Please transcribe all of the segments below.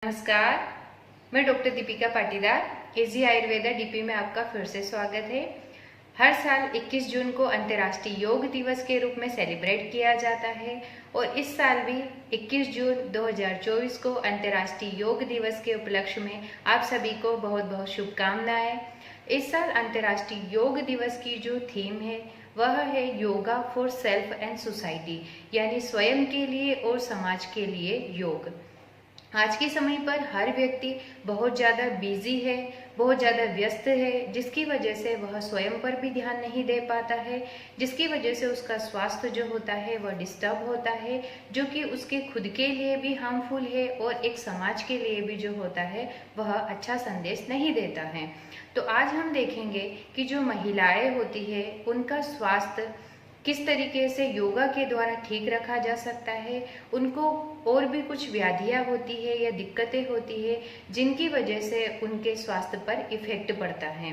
नमस्कार, मैं डॉक्टर दीपिका पाटीदार एजी आयुर्वेदा डीपी में आपका फिर से स्वागत है। हर साल 21 जून को अंतर्राष्ट्रीय योग दिवस के रूप में सेलिब्रेट किया जाता है और इस साल भी 21 जून 2024 को अंतर्राष्ट्रीय योग दिवस के उपलक्ष्य में आप सभी को बहुत बहुत शुभकामनाएं। इस साल अंतर्राष्ट्रीय योग दिवस की जो थीम है वह है yoga for self and society, यानी स्वयं के लिए और समाज के लिए योग। आज के समय पर हर व्यक्ति बहुत ज़्यादा बिजी है, बहुत ज़्यादा व्यस्त है, जिसकी वजह से वह स्वयं पर भी ध्यान नहीं दे पाता है, जिसकी वजह से उसका स्वास्थ्य जो होता है वह डिस्टर्ब होता है, जो कि उसके खुद के लिए भी हार्मफुल है और एक समाज के लिए भी जो होता है वह अच्छा संदेश नहीं देता है। तो आज हम देखेंगे कि जो महिलाएं होती है उनका स्वास्थ्य किस तरीके से योगा के द्वारा ठीक रखा जा सकता है। उनको और भी कुछ व्याधियां होती है या दिक्कतें होती है जिनकी वजह से उनके स्वास्थ्य पर इफेक्ट पड़ता है।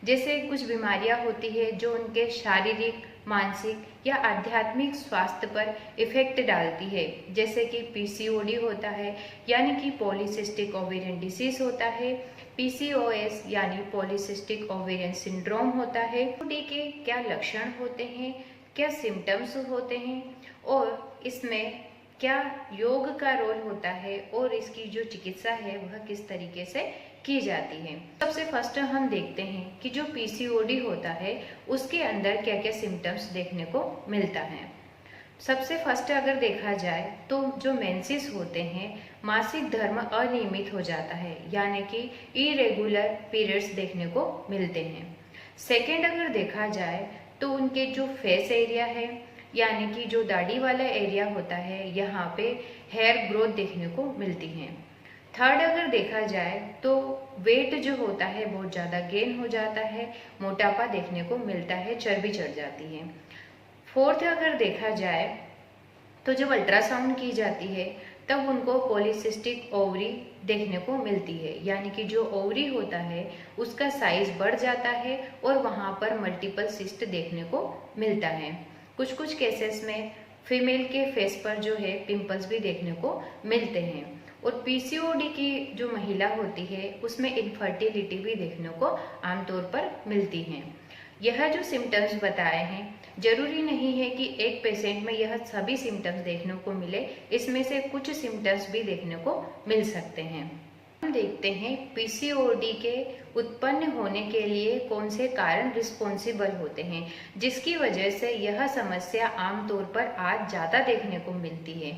जैसे कुछ बीमारियां होती है जो उनके शारीरिक, मानसिक या आध्यात्मिक स्वास्थ्य पर इफेक्ट डालती है, जैसे कि पीसीओडी होता है यानी कि पॉलीसिस्टिक ओवेरियन डिसीज होता है, पीसीओएस यानी पॉलीसिस्टिक ओवेरियन सिंड्रोम होता है। पीसीओडी के क्या लक्षण होते हैं, क्या सिम्टम्स होते हैं और इसमें क्या योग का रोल होता है और इसकी जो चिकित्सा है वह किस तरीके से की जाती है। सबसे फर्स्ट हम देखते हैं कि जो पीसीओडी होता है उसके अंदर क्या क्या सिम्टम्स देखने को मिलता है। सबसे फर्स्ट अगर देखा जाए तो जो मेंसेस होते हैं, मासिक धर्म अनियमित हो जाता है, यानी कि इरेगुलर पीरियड्स देखने को मिलते हैं। सेकेंड अगर देखा जाए तो उनके जो फेस एरिया है यानी कि जो दाढ़ी वाला एरिया होता है यहाँ पे हेयर ग्रोथ देखने को मिलती है। थर्ड अगर देखा जाए तो वेट जो होता है बहुत ज़्यादा गेन हो जाता है, मोटापा देखने को मिलता है, चर्बी चढ़ जाती है। फोर्थ अगर देखा जाए तो जब अल्ट्रासाउंड की जाती है तब उनको पॉलीसिस्टिक ओवरी देखने को मिलती है, यानी कि जो ओवरी होता है उसका साइज बढ़ जाता है और वहाँ पर मल्टीपल सिस्ट देखने को मिलता है। कुछ कुछ केसेस में फीमेल के फेस पर जो है पिंपल्स भी देखने को मिलते हैं। और पीसीओडी की जो महिला होती है उसमें इनफर्टिलिटी भी देखने को आमतौर पर मिलती है। यह जो सिम्टम्स बताए हैं जरूरी नहीं है कि एक पेशेंट में यह सभी सिम्टम्स देखने को मिले, इसमें से कुछ सिम्टम्स भी देखने को मिल सकते हैं। हम देखते हैं पीसीओडी के उत्पन्न होने के लिए कौन से कारण रिस्पॉन्सिबल होते हैं जिसकी वजह से यह समस्या आमतौर पर आज ज़्यादा देखने को मिलती है।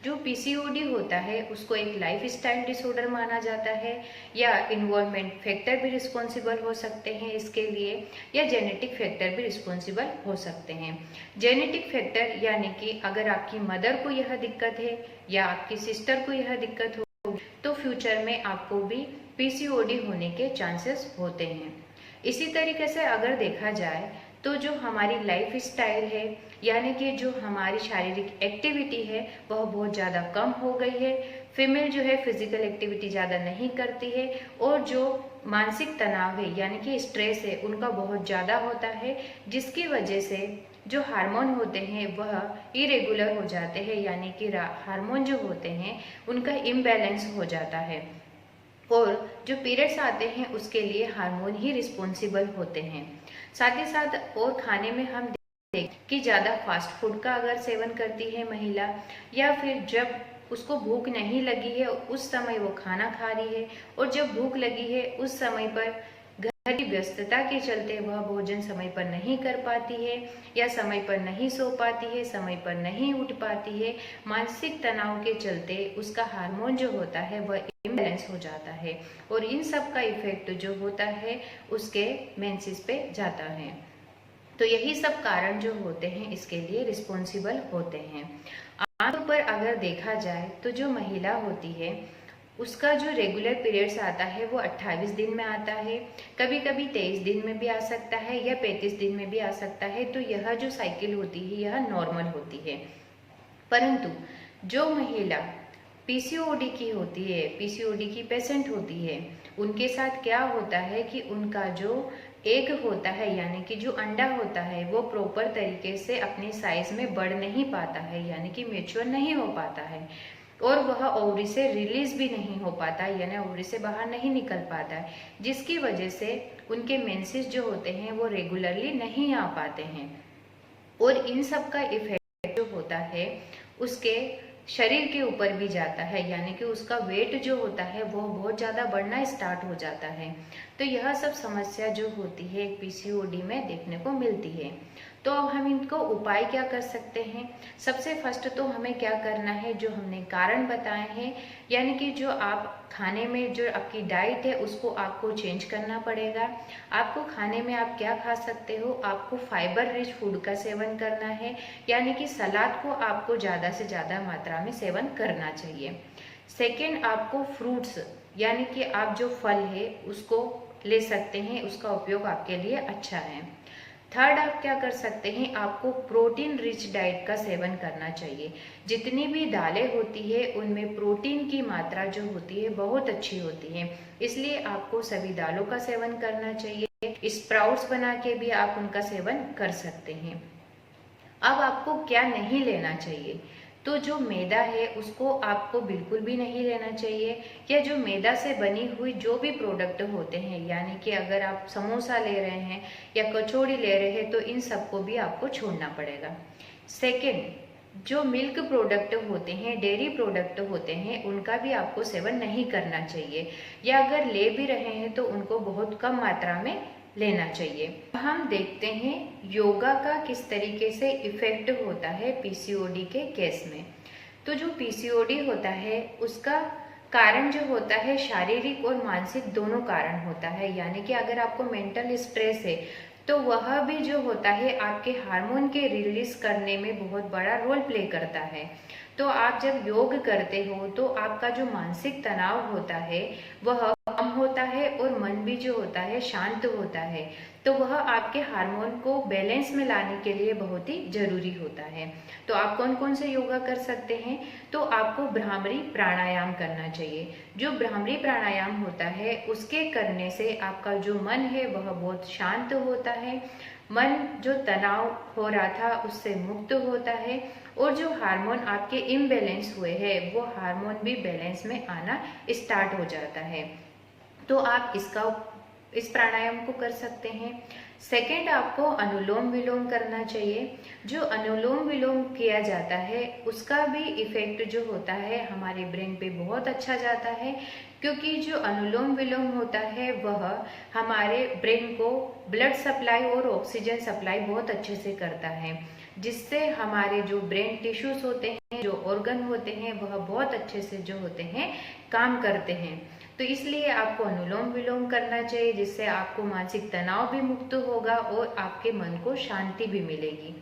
जो पीसीओडी होता है उसको एक लाइफस्टाइल डिसऑर्डर माना जाता है, या इन्वायरमेंट फैक्टर भी रिस्पॉन्सिबल हो सकते हैं इसके लिए, या जेनेटिक फैक्टर भी रिस्पॉन्सिबल हो सकते हैं। जेनेटिक फैक्टर यानी कि अगर आपकी मदर को यह दिक्कत है या आपकी सिस्टर को यह दिक्कत हो तो फ्यूचर में आपको भी पीसीओडी होने के चांसेस होते हैं। इसी तरीके से अगर देखा जाए तो जो हमारी लाइफ स्टाइल है यानी कि जो हमारी शारीरिक एक्टिविटी है वह बहुत ज़्यादा कम हो गई है। फीमेल जो है फिजिकल एक्टिविटी ज़्यादा नहीं करती है और जो मानसिक तनाव है यानी कि स्ट्रेस है उनका बहुत ज़्यादा होता है, जिसकी वजह से जो हार्मोन होते हैं वह इरेगुलर हो जाते हैं, यानी कि हार्मोन जो होते हैं उनका इम्बैलेंस हो जाता है। और जो पीरियड्स आते हैं उसके लिए हार्मोन ही रिस्पॉन्सिबल होते हैं। साथ ही साथ और खाने में हम देख कि ज़्यादा फास्ट फूड का अगर सेवन करती है महिला, या फिर जब उसको भूख नहीं लगी है उस समय वो खाना खा रही है और जब भूख लगी है उस समय पर घर की व्यस्तता के चलते वह भोजन समय पर नहीं कर पाती है, या समय पर नहीं सो पाती है, समय पर नहीं उठ पाती है, मानसिक तनाव के चलते उसका हार्मोन जो होता है वह इम्बैलेंस हो जाता है और इन सब का इफेक्ट जो होता है उसके मेंसेस पे जाता है। तो यही सब कारण जो होते हैं इसके लिए रिस्पॉन्सिबल होते हैं। आमतौर पर अगर देखा जाए तो जो महिला होती है उसका जो रेगुलर पीरियड्स आता है वो 28 दिन में आता है, कभी कभी 23 दिन में भी आ सकता है या 35 दिन में भी आ सकता है। तो यह जो साइकिल होती है यह नॉर्मल होती है। परंतु जो महिला पीसीओडी की होती है, पीसीओडी की पेशेंट होती है, उनके साथ क्या होता है कि उनका जो एग होता है यानी कि जो अंडा होता है वो प्रॉपर तरीके से अपने साइज में बढ़ नहीं पाता है, यानी कि मैच्योर नहीं हो पाता है। और वह ओवरी से रिलीज भी नहीं हो पाता, यानी ओवरी से बाहर नहीं निकल पाता है, जिसकी वजह से उनके मेंसेस जो होते हैं वो रेगुलरली नहीं आ पाते हैं। और इन सब का इफेक्ट जो होता है उसके शरीर के ऊपर भी जाता है, यानी कि उसका वेट जो होता है वो बहुत ज़्यादा बढ़ना स्टार्ट हो जाता है। तो यह सब समस्या जो होती है पीसीओडी में देखने को मिलती है। तो अब हम इनको उपाय क्या कर सकते हैं? सबसे फर्स्ट तो हमें क्या करना है, जो हमने कारण बताए हैं, यानी कि जो आप खाने में जो आपकी डाइट है उसको आपको चेंज करना पड़ेगा। आपको खाने में आप क्या खा सकते हो, आपको फाइबर रिच फूड का सेवन करना है, यानी कि सलाद को आपको ज़्यादा से ज़्यादा मात्रा में सेवन करना चाहिए। सेकेंड, आपको फ्रूट्स यानी कि आप जो फल है उसको ले सकते हैं, उसका उपयोग आपके लिए अच्छा है। थर्ड, आप क्या कर सकते हैं, आपको प्रोटीन रिच डाइट का सेवन करना चाहिए। जितनी भी दालें होती है उनमें प्रोटीन की मात्रा जो होती है बहुत अच्छी होती है, इसलिए आपको सभी दालों का सेवन करना चाहिए। स्प्राउट्स बना के भी आप उनका सेवन कर सकते हैं। अब आपको क्या नहीं लेना चाहिए, तो जो मैदा है उसको आपको बिल्कुल भी नहीं लेना चाहिए, या जो मैदा से बनी हुई जो भी प्रोडक्ट होते हैं, यानी कि अगर आप समोसा ले रहे हैं या कचौड़ी ले रहे हैं तो इन सबको भी आपको छोड़ना पड़ेगा। सेकेंड, जो मिल्क प्रोडक्ट होते हैं, डेयरी प्रोडक्ट होते हैं, उनका भी आपको सेवन नहीं करना चाहिए, या अगर ले भी रहे हैं तो उनको बहुत कम मात्रा में लेना चाहिए। हम देखते हैं योगा का किस तरीके से इफेक्ट होता है पीसीओडी के केस में। तो जो पीसीओडी होता है उसका कारण जो होता है शारीरिक और मानसिक दोनों कारण होता है, यानी कि अगर आपको मेंटल स्ट्रेस है तो वह भी जो होता है आपके हार्मोन के रिलीज करने में बहुत बड़ा रोल प्ले करता है। तो आप जब योग करते हो तो आपका जो मानसिक तनाव होता है वह कम होता है और मन भी जो होता है शांत होता है, तो वह आपके हार्मोन को बैलेंस में लाने के लिए बहुत ही जरूरी होता है। तो आप कौन कौन से योगा कर सकते हैं, तो आपको भ्रामरी प्राणायाम करना चाहिए। जो भ्रामरी प्राणायाम होता है उसके करने से आपका जो मन है वह बहुत शांत होता है, मन जो तनाव हो रहा था उससे मुक्त होता है, और जो हार्मोन आपके इम्बैलेंस हुए हैं वो हार्मोन भी बैलेंस में आना स्टार्ट हो जाता है। तो आप इस प्राणायाम को कर सकते हैं। सेकेंड, आपको अनुलोम विलोम करना चाहिए। जो अनुलोम विलोम किया जाता है उसका भी इफेक्ट जो होता है हमारे ब्रेन पे बहुत अच्छा जाता है, क्योंकि जो अनुलोम विलोम होता है वह हमारे ब्रेन को ब्लड सप्लाई और ऑक्सीजन सप्लाई बहुत अच्छे से करता है, जिससे हमारे जो ब्रेन टिश्यूज होते हैं, जो ऑर्गन होते हैं, वह बहुत अच्छे से जो होते हैं काम करते हैं। तो इसलिए आपको अनुलोम विलोम करना चाहिए, जिससे आपको मानसिक तनाव भी मुक्त होगा और आपके मन को शांति भी मिलेगी।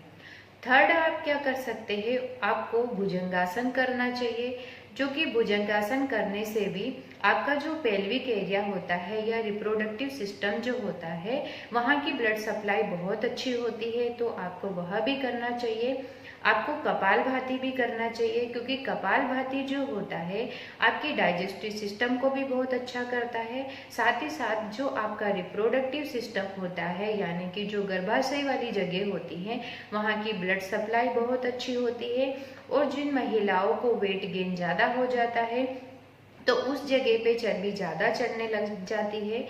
थर्ड, आप क्या कर सकते हैं, आपको भुजंगासन करना चाहिए, जो कि भुजंगासन करने से भी आपका जो पेल्विक एरिया होता है या रिप्रोडक्टिव सिस्टम जो होता है वहाँ की ब्लड सप्लाई बहुत अच्छी होती है, तो आपको वह भी करना चाहिए। आपको कपालभाति भी करना चाहिए, क्योंकि कपालभाति जो होता है आपकी डाइजेस्टिव सिस्टम को भी बहुत अच्छा करता है, साथ ही साथ जो आपका रिप्रोडक्टिव सिस्टम होता है, यानी कि जो गर्भाशय वाली जगह होती है वहाँ की ब्लड सप्लाई बहुत अच्छी होती है। और जिन महिलाओं को वेट गेन ज़्यादा हो जाता है तो उस जगह पे चर्बी ज़्यादा चढ़ने लग जाती है,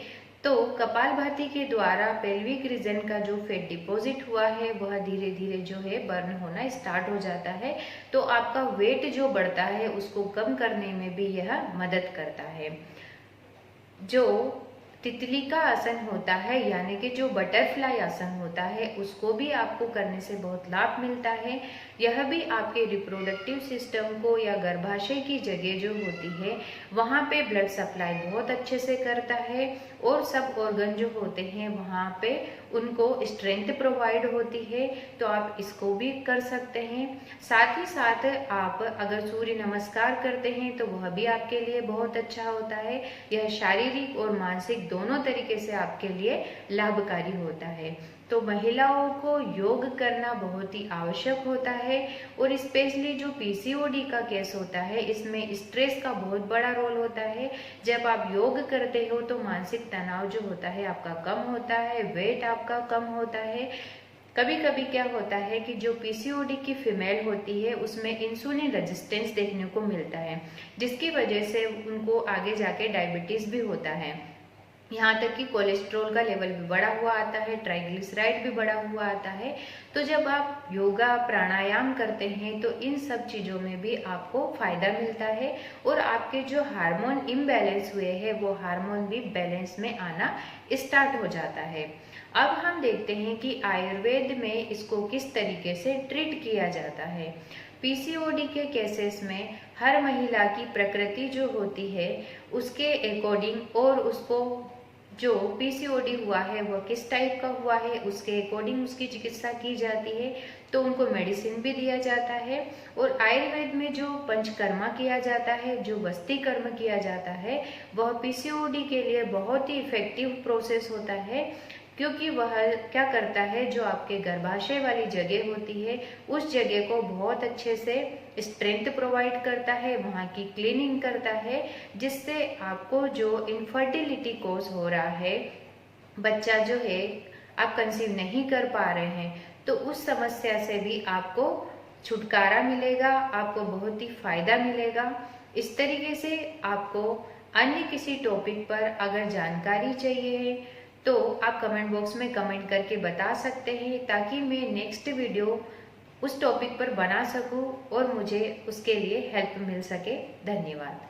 तो कपालभाति के द्वारा पेल्विक रीजन का जो फैट डिपॉजिट हुआ है वह धीरे धीरे जो है बर्न होना स्टार्ट हो जाता है, तो आपका वेट जो बढ़ता है उसको कम करने में भी यह मदद करता है। जो तितली का आसन होता है, यानी कि जो बटरफ्लाई आसन होता है, उसको भी आपको करने से बहुत लाभ मिलता है। यह भी आपके रिप्रोडक्टिव सिस्टम को या गर्भाशय की जगह जो होती है वहाँ पे ब्लड सप्लाई बहुत अच्छे से करता है, और सब ऑर्गन जो होते हैं वहाँ पे उनको स्ट्रेंथ प्रोवाइड होती है, तो आप इसको भी कर सकते हैं। साथ ही साथ आप अगर सूर्य नमस्कार करते हैं तो वह भी आपके लिए बहुत अच्छा होता है। यह शारीरिक और मानसिक दोनों तरीके से आपके लिए लाभकारी होता है। तो महिलाओं को योग करना बहुत ही आवश्यक होता है, और स्पेशली जो पीसीओडी का केस होता है इसमें स्ट्रेस का बहुत बड़ा रोल होता है। जब आप योग करते हो तो मानसिक तनाव जो होता है आपका कम होता है, वेट आपका कम होता है, कभी कभी क्या होता है कि जो पीसीओडी की फीमेल होती है उसमें इंसुलिन रेजिस्टेंस देखने को मिलता है, जिसकी वजह से उनको आगे जाके डायबिटीज भी होता है। यहाँ तक कि कोलेस्ट्रॉल का लेवल भी बढ़ा हुआ आता है, ट्राइग्लिसराइड भी बढ़ा हुआ आता है। तो जब आप योगा प्राणायाम करते हैं तो इन सब चीज़ों में भी आपको फायदा मिलता है और आपके जो हार्मोन इम्बैलेंस हुए हैं वो हार्मोन भी बैलेंस में आना स्टार्ट हो जाता है। अब हम देखते हैं कि आयुर्वेद में इसको किस तरीके से ट्रीट किया जाता है। पीसीओडी के केसेस में हर महिला की प्रकृति जो होती है उसके अकॉर्डिंग और उसको जो पीसीओडी हुआ है वह किस टाइप का हुआ है उसके अकॉर्डिंग उसकी चिकित्सा की जाती है। तो उनको मेडिसिन भी दिया जाता है। और आयुर्वेद में जो पंचकर्मा किया जाता है, जो वस्ती कर्म किया जाता है, वह पीसीओडी के लिए बहुत ही इफेक्टिव प्रोसेस होता है, क्योंकि वह क्या करता है, जो आपके गर्भाशय वाली जगह होती है उस जगह को बहुत अच्छे से स्ट्रेंथ प्रोवाइड करता है, वहाँ की क्लीनिंग करता है, जिससे आपको जो इनफर्टिलिटी कॉज हो रहा है, बच्चा जो है आप कंसीव नहीं कर पा रहे हैं, तो उस समस्या से भी आपको छुटकारा मिलेगा, आपको बहुत ही फायदा मिलेगा। इस तरीके से आपको अन्य किसी टॉपिक पर अगर जानकारी चाहिए तो आप कमेंट बॉक्स में कमेंट करके बता सकते हैं, ताकि मैं नेक्स्ट वीडियो उस टॉपिक पर बना सकूं और मुझे उसके लिए हेल्प मिल सके। धन्यवाद।